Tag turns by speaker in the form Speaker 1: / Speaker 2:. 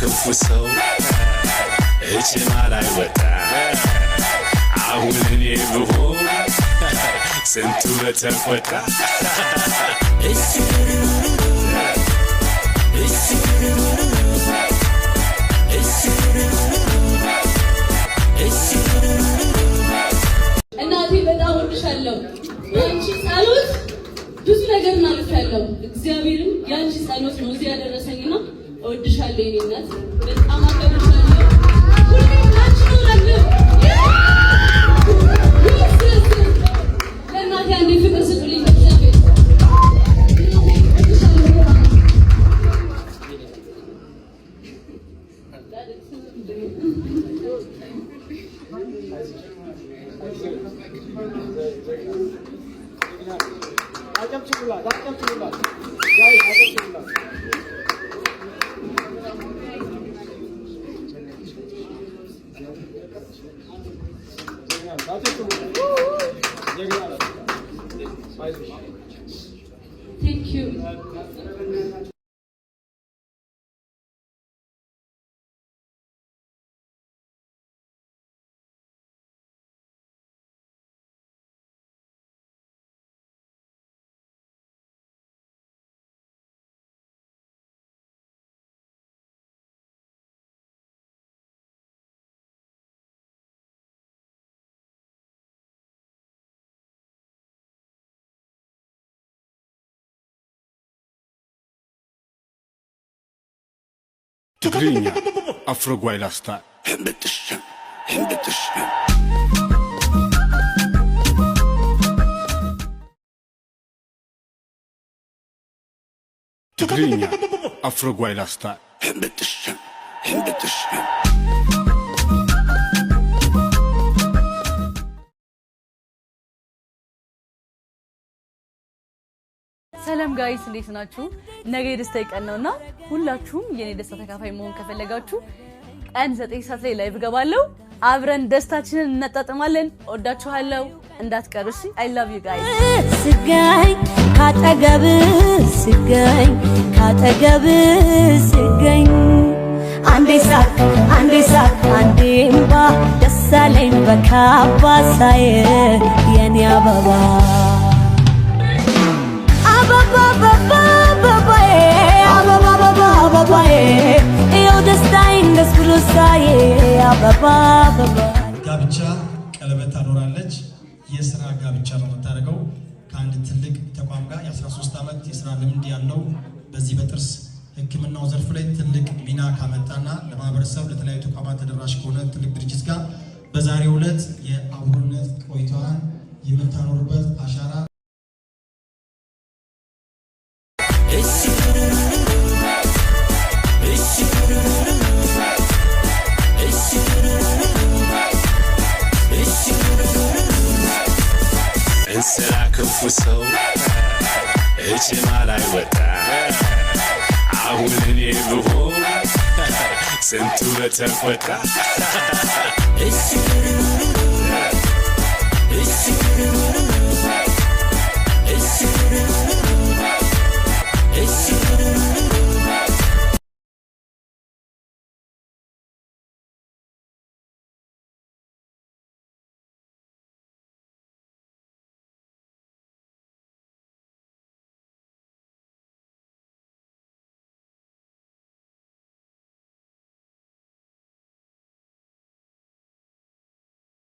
Speaker 1: ክፉ ሰው እችማል አይወጣ አሁን እኔ ብሆን ስንቱ በተቆጣ
Speaker 2: እናቴ በጣም ወድሻለሁ። ያንቺ ጸሎት ብዙ ነገር እናልፋለሁ። እግዚአብሔርም ያንቺ ጸሎት ነው እዚህ ያደረሰኝና እወድሻለሁ የኔ እናት በጣም አከብርሻለሁ። ሁሌም አንቺ ነው ለምን ለእናቴ አንዴ ፍቅር ስጡልኝ እግዚአብሔር Thank you.
Speaker 3: ትግርኛ አፍሮ ጓይላስታ ትግርኛ አፍሮ ጓይላስታ
Speaker 4: ሰላም ጋይስ እንዴት ናችሁ? ነገ የደስታ ቀን ነውና ሁላችሁም የኔ ደስታ ተካፋይ መሆን ከፈለጋችሁ ቀን 9 ሰዓት ላይ ላይቭ ገባለሁ። አብረን ደስታችንን እናጣጥማለን። ወዳችኋለሁ እንዳትቀሩ እሺ። I love you guys።
Speaker 5: ስገኝ ካጠገብ ስገኝ አንዴ ሳቅ አንዴ እምባ ደሳለኝ በካባ ሳየ የኔ አበባ
Speaker 6: ጋብቻ ቀለበት ታኖራለች። የስራ ጋብቻ ነው የምታደርገው ከአንድ ትልቅ ተቋም ጋር የ13 ዓመት የስራ ልምድ ያለው በዚህ በጥርስ ሕክምናው ዘርፍ ላይ ትልቅ ሚና ካመጣና ለማህበረሰብ ለተለያዩ ተቋማት ተደራሽ ከሆነ ትልቅ ድርጅት ጋር በዛሬው ዕለት የአብሮነት ቆይታዋን የምታኖርበት አሻራ
Speaker 1: እንስራ ክፉ ሰው እችማል አይወጣ አሁን እኔ ብሆን ስንቱ በተቆጣ